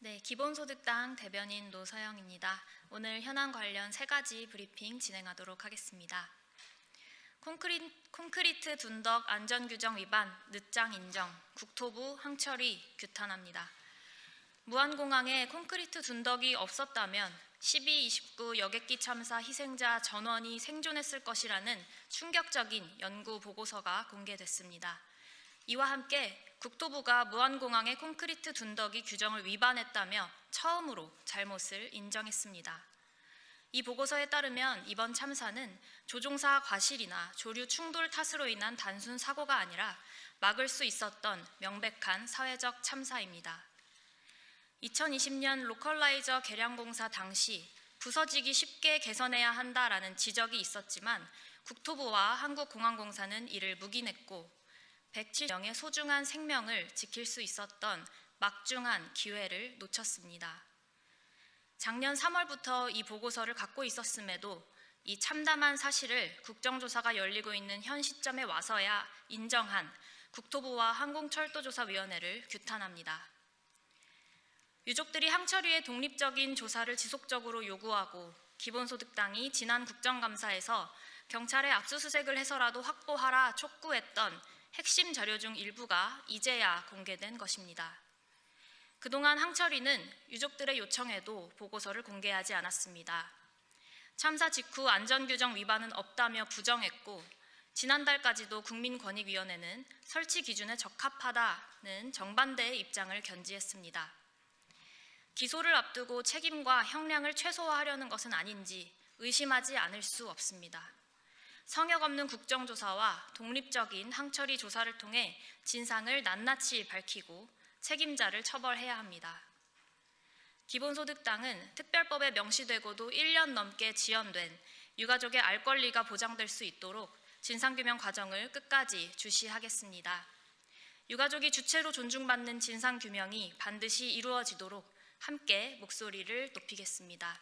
네, 기본소득당 대변인 노서영입니다. 오늘 현안 관련 3가지 브리핑 진행하도록 하겠습니다. 콘크리트 둔덕 안전규정 위반, 늦장 인정, 국토부 항철위 규탄합니다. 무안공항에 콘크리트 둔덕이 없었다면 12.29 여객기 참사 희생자 전원이 생존했을 것이라는 충격적인 연구 보고서가 공개됐습니다. 이와 함께 국토부가 무안공항의 콘크리트 둔덕이 규정을 위반했다며 처음으로 잘못을 인정했습니다. 이 보고서에 따르면 이번 참사는 조종사 과실이나 조류 충돌 탓으로 인한 단순 사고가 아니라 막을 수 있었던 명백한 사회적 참사입니다. 2020년 로컬라이저 개량 공사 당시 부서지기 쉽게 개선해야 한다라는 지적이 있었지만 국토부와 한국공항공사는 이를 묵인했고 170명의 소중한 생명을 지킬 수 있었던 막중한 기회를 놓쳤습니다. 작년 3월부터 이 보고서를 갖고 있었음에도 이 참담한 사실을 국정조사가 열리고 있는 현 시점에 와서야 인정한 국토부와 항공철도조사위원회를 규탄합니다. 유족들이 항철위의 독립적인 조사를 지속적으로 요구하고 기본소득당이 지난 국정감사에서 경찰의 압수수색을 해서라도 확보하라 촉구했던 핵심 자료 중 일부가 이제야 공개된 것입니다. 그동안 항철위는 유족들의 요청에도 보고서를 공개하지 않았습니다. 참사 직후 안전규정 위반은 없다며 부정했고 지난달까지도 국민권익위원회는 설치 기준에 적합하다는 정반대의 입장을 견지했습니다. 기소를 앞두고 책임과 형량을 최소화하려는 것은 아닌지 의심하지 않을 수 없습니다. 성역 없는 국정조사와 독립적인 항철위 조사를 통해 진상을 낱낱이 밝히고 책임자를 처벌해야 합니다. 기본소득당은 특별법에 명시되고도 1년 넘게 지연된 유가족의 알 권리가 보장될 수 있도록 진상규명 과정을 끝까지 주시하겠습니다. 유가족이 주체로 존중받는 진상규명이 반드시 이루어지도록 함께 목소리를 높이겠습니다.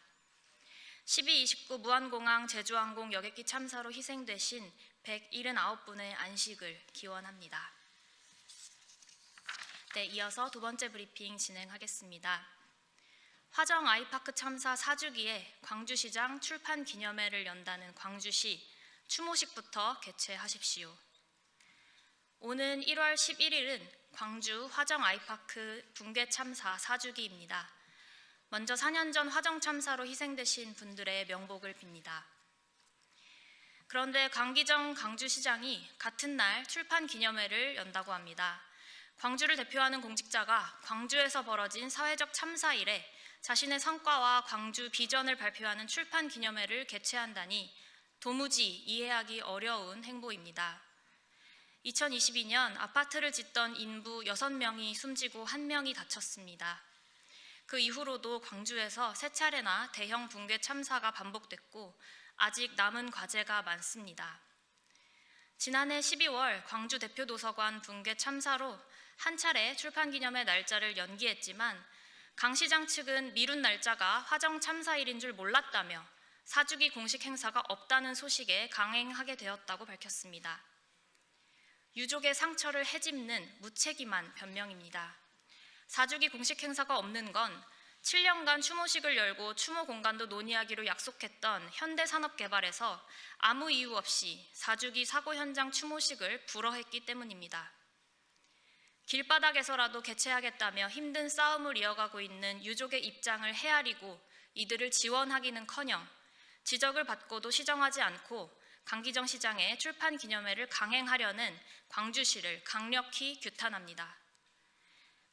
12.29 무안공항 제주항공 여객기 참사로 희생되신 179분의 안식을 기원합니다. 네, 이어서 2번째 브리핑 진행하겠습니다. 화정 아이파크 참사 4주기에 광주시장 출판 기념회를 연다는 광주시 추모식부터 개최하십시오. 오는 1월 11일은 광주 화정 아이파크 붕괴 참사 4주기입니다. 먼저 4년 전 화정 참사로 희생되신 분들의 명복을 빕니다. 그런데 강기정 광주시장이 같은 날 출판 기념회를 연다고 합니다. 광주를 대표하는 공직자가 광주에서 벌어진 사회적 참사 이래 자신의 성과와 광주 비전을 발표하는 출판 기념회를 개최한다니 도무지 이해하기 어려운 행보입니다. 2022년 아파트를 짓던 인부 6명이 숨지고 1명이 다쳤습니다. 그 이후로도 광주에서 3차례나 대형 붕괴 참사가 반복됐고 아직 남은 과제가 많습니다. 지난해 12월 광주 대표도서관 붕괴 참사로 한 차례 출판기념회 날짜를 연기했지만 강 시장 측은 미룬 날짜가 화정 참사일인 줄 몰랐다며 4주기 공식 행사가 없다는 소식에 강행하게 되었다고 밝혔습니다. 유족의 상처를 헤집는 무책임한 변명입니다. 4주기 공식 행사가 없는 건 7년간 추모식을 열고 추모 공간도 논의하기로 약속했던 현대산업개발에서 아무 이유 없이 4주기 사고 현장 추모식을 불허했기 때문입니다. 길바닥에서라도 개최하겠다며 힘든 싸움을 이어가고 있는 유족의 입장을 헤아리고 이들을 지원하기는커녕 지적을 받고도 시정하지 않고 강기정 시장의 출판 기념회를 강행하려는 광주시를 강력히 규탄합니다.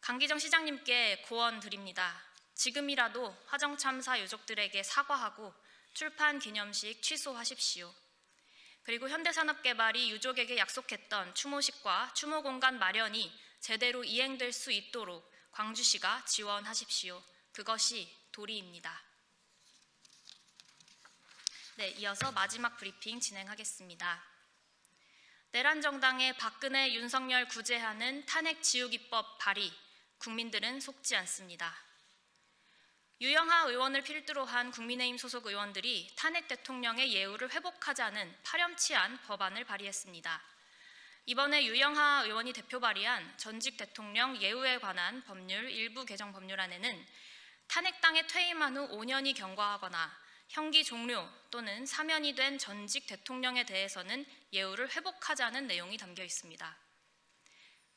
강기정 시장님께 고언 드립니다. 지금이라도 화정 참사 유족들에게 사과하고 출판 기념식 취소하십시오. 그리고 현대산업개발이 유족에게 약속했던 추모식과 추모 공간 마련이 제대로 이행될 수 있도록 광주시가 지원하십시오. 그것이 도리입니다. 네, 이어서 마지막 브리핑 진행하겠습니다. 내란 정당의 박근혜, 윤석열 구제하는 탄핵 지우기법 발의, 국민들은 속지 않습니다. 유영하 의원을 필두로 한 국민의힘 소속 의원들이 탄핵 대통령의 예우를 회복하자는 파렴치한 법안을 발의했습니다. 이번에 유영하 의원이 대표 발의한 전직 대통령 예우에 관한 법률 일부 개정 법률안에는 탄핵당에 퇴임한 후 5년이 경과하거나 형기 종료 또는 사면이 된 전직 대통령에 대해서는 예우를 회복하자는 내용이 담겨 있습니다.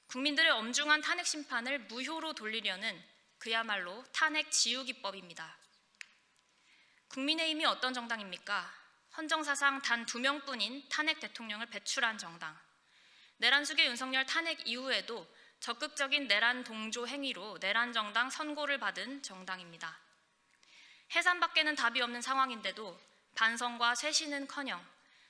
국민들의 엄중한 탄핵 심판을 무효로 돌리려는 그야말로 탄핵 지우기법입니다. 국민의힘이 어떤 정당입니까? 헌정사상 단 2명뿐인 탄핵 대통령을 배출한 정당. 내란 수계 윤석열 탄핵 이후에도 적극적인 내란 동조 행위로 내란 정당 선고를 받은 정당입니다. 해산밖에는 답이 없는 상황인데도 반성과 쇄신은커녕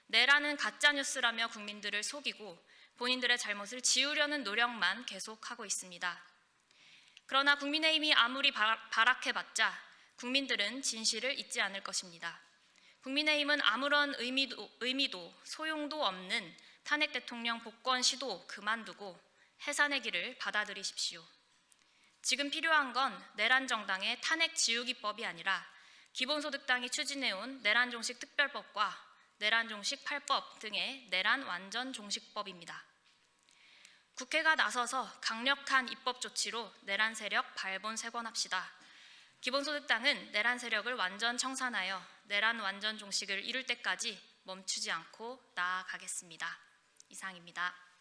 내란은 가짜뉴스라며 국민들을 속이고 본인들의 잘못을 지우려는 노력만 계속하고 있습니다. 그러나 국민의힘이 아무리 발악해봤자 국민들은 진실을 잊지 않을 것입니다. 국민의힘은 아무런 의미도 소용도 없는 탄핵 대통령 복권 시도 그만두고 해산의 길을 받아들이십시오. 지금 필요한 건 내란 정당의 탄핵 지우기법이 아니라 기본소득당이 추진해온 내란 종식 특별법과 내란 종식 8법 등의 내란 완전 종식법입니다. 국회가 나서서 강력한 입법 조치로 내란 세력 발본색원합시다. 기본소득당은 내란 세력을 완전 청산하여 내란 완전 종식을 이룰 때까지 멈추지 않고 나아가겠습니다. 이상입니다.